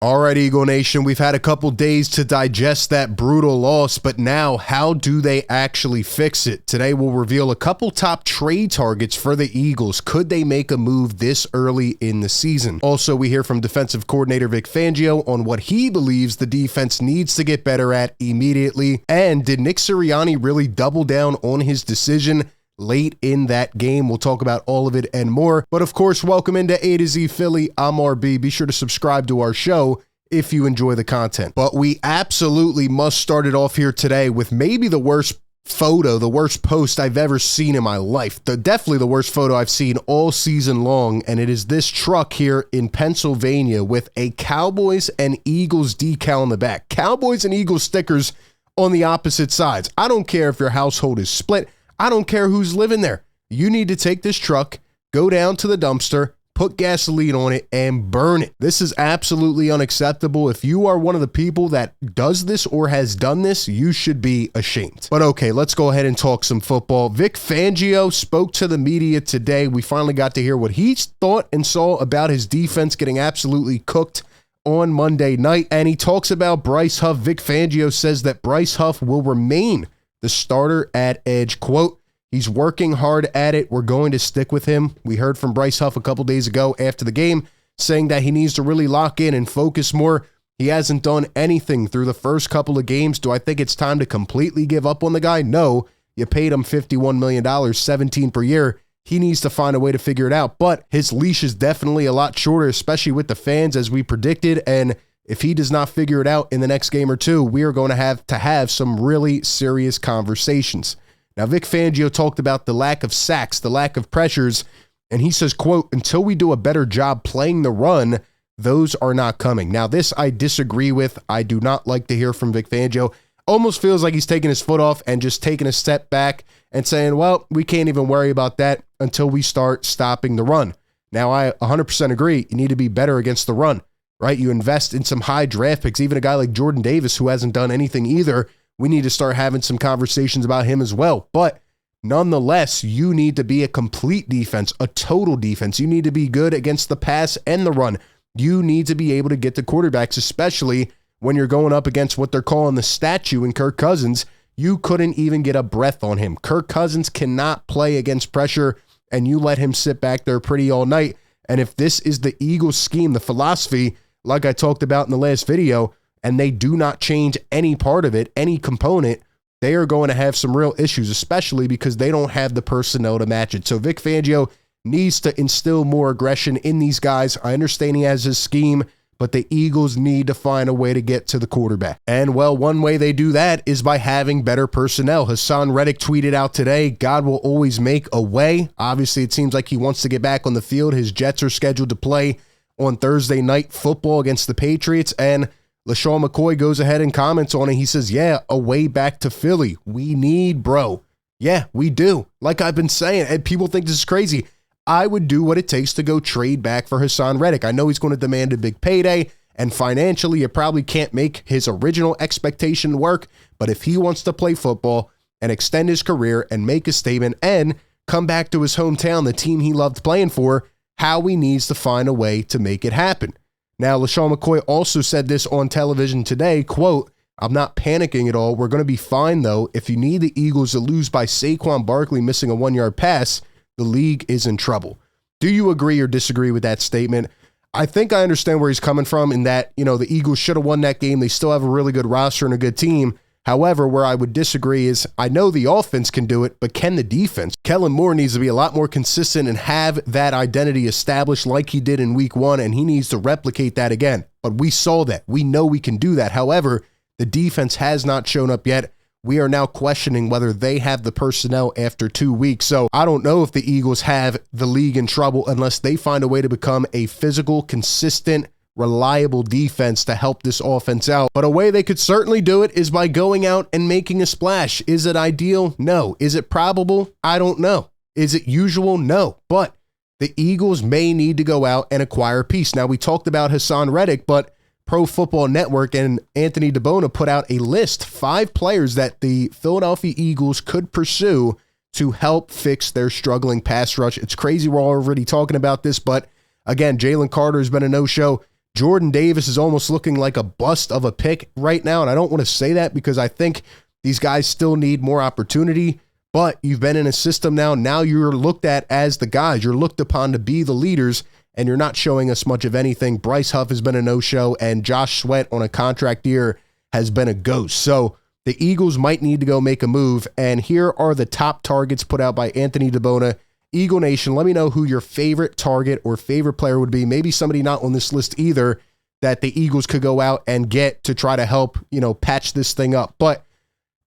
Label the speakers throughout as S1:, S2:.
S1: All right, Eagle Nation, we've had a couple days to digest that brutal loss, but now how do they actually fix it? Today we'll reveal a couple top trade targets for the Eagles. Could they make a move this early in the season? Also, we hear from defensive coordinator Vic Fangio on what he believes the defense needs to get better at immediately. And did Nick Sirianni really double down on his decision late in that game? We'll talk about all of it and more. But of course, welcome into A to Z Philly. I'm RB. Be sure to subscribe to our show if you enjoy the content. But we absolutely must start it off here today with maybe the worst photo, the worst post I've ever seen in my life. Definitely the worst photo I've seen all season long, and it is this truck here in Pennsylvania with a Cowboys and Eagles decal in the back. Cowboys and Eagles stickers on the opposite sides. I don't care if your household is split. I don't care who's living there. You need to take this truck, go down to the dumpster, put gasoline on it, and burn it. This is absolutely unacceptable. If you are one of the people that does this or has done this, you should be ashamed. But okay, let's go ahead and talk some football. Vic Fangio spoke to the media today. We finally got to hear what he thought and saw about his defense getting absolutely cooked on Monday night. And he talks about Bryce Huff. Vic Fangio says that Bryce Huff will remain the starter at edge. Quote, "He's working hard at it. We're going to stick with him." We heard from Bryce Huff a couple days ago after the game saying that he needs to really lock in and focus more. He hasn't done anything through the first couple of games. Do I think it's time to completely give up on the guy? No. You paid him $51 million, $17 per year. He needs to find a way to figure it out. But his leash is definitely a lot shorter, especially with the fans as we predicted. And if he does not figure it out in the next game or two, we are going to have some really serious conversations. Now, Vic Fangio talked about the lack of sacks, the lack of pressures, and he says, quote, "Until we do a better job playing the run, those are not coming." Now, this I disagree with. I do not like to hear from Vic Fangio. Almost feels like he's taking his foot off and just taking a step back and saying, well, we can't even worry about that until we start stopping the run. Now, I 100% agree. You need to be better against the run, right? You invest in some high draft picks, even a guy like Jordan Davis who hasn't done anything either. We need to start having some conversations about him as well. But nonetheless, you need to be a complete defense, a total defense. You need to be good against the pass and the run. You need to be able to get to quarterbacks, especially when you're going up against what they're calling the statue in Kirk Cousins. You couldn't even get a breath on him. Kirk Cousins cannot play against pressure, and you let him sit back there pretty all night. And if this is the Eagles scheme, the philosophy, like I talked about in the last video, and they do not change any part of it, any component, they are going to have some real issues, especially because they don't have the personnel to match it. So Vic Fangio needs to instill more aggression in these guys. I understand he has his scheme, but the Eagles need to find a way to get to the quarterback. And well, one way they do that is by having better personnel. Hassan Reddick tweeted out today, "God will always make a way." Obviously, it seems like he wants to get back on the field. His Jets are scheduled to play on Thursday night football against the Patriots, and LeSean McCoy goes ahead and comments on it. He says, yeah, a way back to Philly. We need bro. Yeah, we do. Like I've been saying, and people think this is crazy. I would do what it takes to go trade back for Hassan Reddick. I know he's going to demand a big payday, and financially, you probably can't make his original expectation work. But if he wants to play football and extend his career and make a statement and come back to his hometown, the team he loved playing for, Howie needs to find a way to make it happen. Now, LeSean McCoy also said this on television today, quote, "I'm not panicking at all. We're going to be fine, though. If you need the Eagles to lose by Saquon Barkley missing a 1-yard pass, the league is in trouble." Do you agree or disagree with that statement? I think I understand where he's coming from in that, the Eagles should have won that game. They still have a really good roster and a good team. However, where I would disagree is I know the offense can do it, but can the defense? Kellen Moore needs to be a lot more consistent and have that identity established like he did in week 1, and he needs to replicate that again. But we saw that. We know we can do that. However, the defense has not shown up yet. We are now questioning whether they have the personnel after 2 weeks. So I don't know if the Eagles have the league in trouble unless they find a way to become a physical, consistent, reliable defense to help this offense out. But a way they could certainly do it is by going out and making a splash. Is it ideal? No. Is it probable? I don't know. Is it usual? No. But the Eagles may need to go out and acquire a piece. Now, we talked about Hassan Reddick, but Pro Football Network and Anthony DeBona put out a list, 5 players that the Philadelphia Eagles could pursue to help fix their struggling pass rush. It's crazy we're already talking about this, but again, Jalen Carter has been a no-show. Jordan Davis is almost looking like a bust of a pick right now, and I don't want to say that because I think these guys still need more opportunity, but you've been in a system now. Now you're looked at as the guys. You're looked upon to be the leaders, and you're not showing us much of anything. Bryce Huff has been a no-show, and Josh Sweat on a contract year has been a ghost. So the Eagles might need to go make a move, and here are the top targets put out by Anthony DeBona. Eagle Nation, let me know who your favorite target or favorite player would be. Maybe somebody not on this list either that the Eagles could go out and get to try to help, patch this thing up. But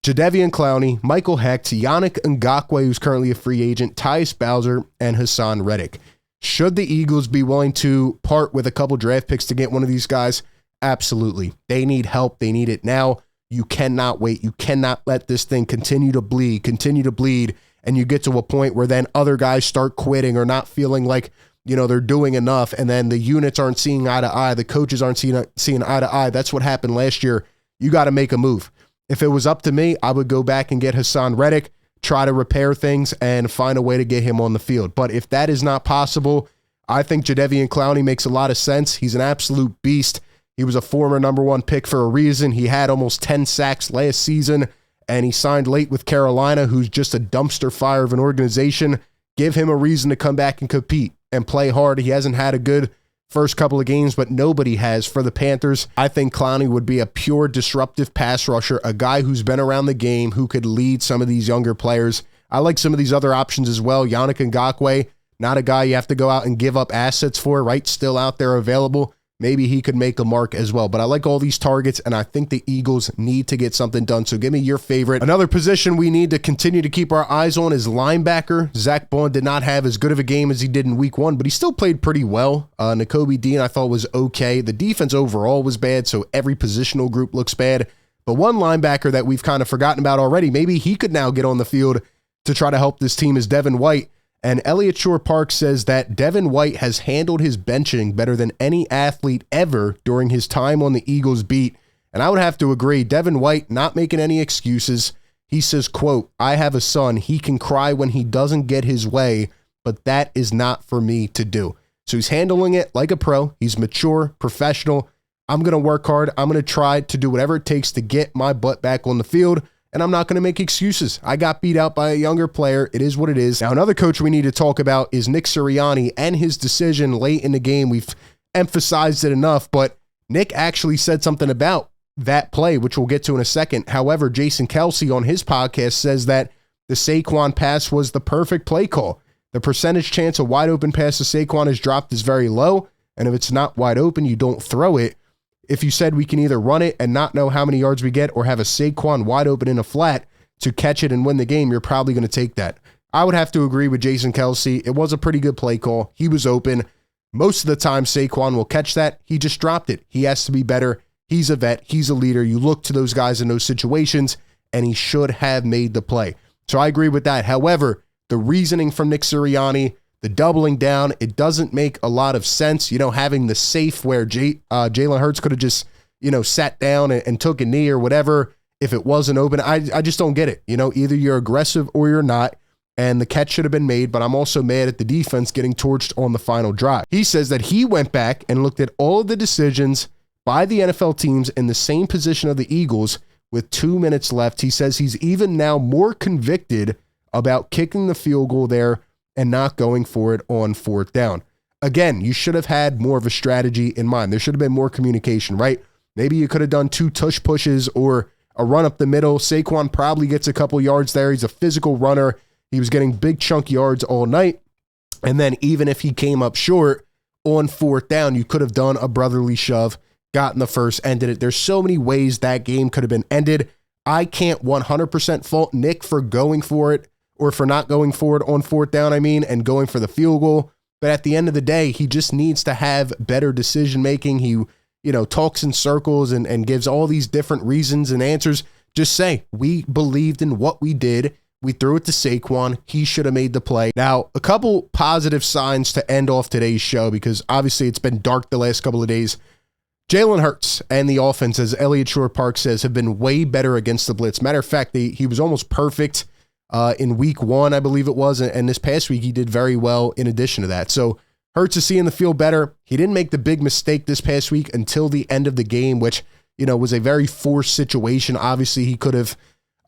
S1: Jadeveon Clowney, Michael Hecht, Yannick Ngakoue, who's currently a free agent, Tyus Bowser, and Hassan Reddick. Should the Eagles be willing to part with a couple draft picks to get one of these guys? Absolutely. They need help. They need it now. You cannot wait. You cannot let this thing continue to bleed, and you get to a point where then other guys start quitting or not feeling like, they're doing enough, and then the units aren't seeing eye to eye, the coaches aren't seeing eye to eye. That's what happened last year. You got to make a move. If it was up to me, I would go back and get Hassan Reddick, try to repair things, and find a way to get him on the field. But if that is not possible, I think Jadeveon Clowney makes a lot of sense. He's an absolute beast. He was a former number one pick for a reason. He had almost 10 sacks last season, and he signed late with Carolina, who's just a dumpster fire of an organization. Give him a reason to come back and compete and play hard. He hasn't had a good first couple of games, but nobody has for the Panthers. I think Clowney would be a pure disruptive pass rusher, a guy who's been around the game, who could lead some of these younger players. I like some of these other options as well. Yannick Ngakoue, not a guy you have to go out and give up assets for, right? Still out there available. Maybe he could make a mark as well. But I like all these targets, and I think the Eagles need to get something done. So give me your favorite. Another position we need to continue to keep our eyes on is linebacker. Zach Bond did not have as good of a game as he did in week 1, but he still played pretty well. Nakobe Dean, I thought, was okay. The defense overall was bad, so every positional group looks bad. But one linebacker that we've kind of forgotten about already, maybe he could now get on the field to try to help this team, is Devin White. And Elliott Shore-Park says that Devin White has handled his benching better than any athlete ever during his time on the Eagles beat. And I would have to agree. Devin White not making any excuses. He says, quote, "I have a son. He can cry when he doesn't get his way, but that is not for me to do." So he's handling it like a pro. He's mature, professional. I'm going to work hard. I'm going to try to do whatever it takes to get my butt back on the field. And I'm not going to make excuses. I got beat out by a younger player. It is what it is. Now, another coach we need to talk about is Nick Sirianni and his decision late in the game. We've emphasized it enough, but Nick actually said something about that play, which we'll get to in a second. However, Jason Kelce on his podcast says that the Saquon pass was the perfect play call. The percentage chance a wide open pass to Saquon is dropped is very low, and if it's not wide open, you don't throw it. If you said we can either run it and not know how many yards we get or have a Saquon wide open in a flat to catch it and win the game, you're probably going to take that. I would have to agree with Jason Kelce. It was a pretty good play call. He was open. Most of the time, Saquon will catch that. He just dropped it. He has to be better. He's a vet. He's a leader. You look to those guys in those situations, and he should have made the play. So I agree with that. However, the reasoning from Nick Sirianni, the doubling down, it doesn't make a lot of sense. Having the safe where Jalen Hurts could have just, sat down and took a knee or whatever if it wasn't open. I just don't get it. Either you're aggressive or you're not, and the catch should have been made, but I'm also mad at the defense getting torched on the final drive. He says that he went back and looked at all of the decisions by the NFL teams in the same position of the Eagles with 2 minutes left. He says he's even now more convicted about kicking the field goal there and not going for it on 4th down. Again, you should have had more of a strategy in mind. There should have been more communication, right? Maybe you could have done 2 tush pushes or a run up the middle. Saquon probably gets a couple yards there. He's a physical runner. He was getting big chunk yards all night. And then even if he came up short on 4th down, you could have done a brotherly shove, gotten the first, ended it. There's so many ways that game could have been ended. I can't 100% fault Nick for going for it, or for not going for it on 4th down, and going for the field goal. But at the end of the day, he just needs to have better decision-making. He, talks in circles and gives all these different reasons and answers. Just say, we believed in what we did. We threw it to Saquon. He should have made the play. Now, a couple positive signs to end off today's show, because obviously it's been dark the last couple of days. Jalen Hurts and the offense, as Elliott Shore-Park says, have been way better against the blitz. Matter of fact, he was almost perfect in week 1, I believe it was. And this past week, he did very well in addition to that. So Hurts is seeing the field better. He didn't make the big mistake this past week until the end of the game, which, was a very forced situation. Obviously, he could have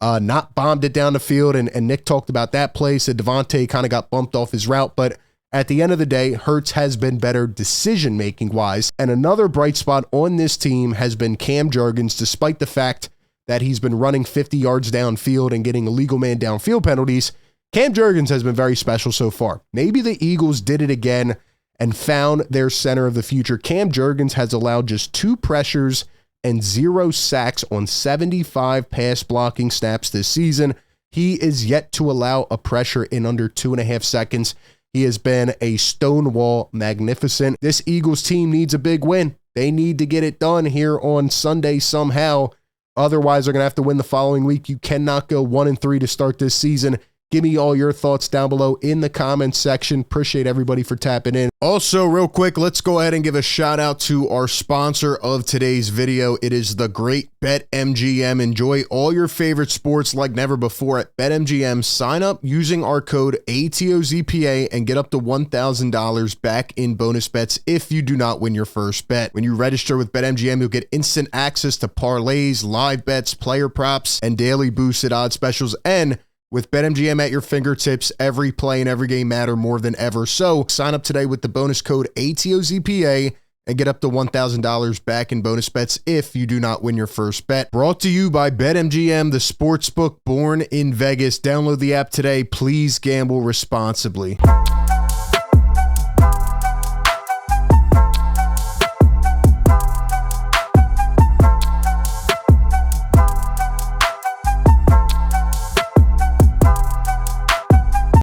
S1: not bombed it down the field, and Nick talked about that play. Said Devontae kind of got bumped off his route, but at the end of the day, Hurts has been better decision-making wise. And another bright spot on this team has been Cam Jurgens, despite the fact that he's been running 50 yards downfield and getting illegal man downfield penalties. Cam Jurgens has been very special so far. Maybe the Eagles did it again and found their center of the future. Cam Jurgens has allowed just 2 pressures and 0 sacks on 75 pass blocking snaps this season. He is yet to allow a pressure in under 2.5 seconds. He has been a stonewall magnificent. This Eagles team needs a big win. They need to get it done here on Sunday somehow. Otherwise, they're going to have to win the following week. You cannot go 1-3 to start this season. Give me all your thoughts down below in the comments section. Appreciate everybody for tapping in. Also, real quick, let's go ahead and give a shout out to our sponsor of today's video. It is the great BetMGM. Enjoy all your favorite sports like never before at BetMGM. Sign up using our code ATOZPA and get up to $1,000 back in bonus bets if you do not win your first bet. When you register with BetMGM, you'll get instant access to parlays, live bets, player props, and daily boosted odds specials. And with BetMGM at your fingertips, every play and every game matter more than ever. So sign up today with the bonus code ATOZPA and get up to $1,000 back in bonus bets if you do not win your first bet. Brought to you by BetMGM, the sportsbook born in Vegas. Download the app today. Please gamble responsibly.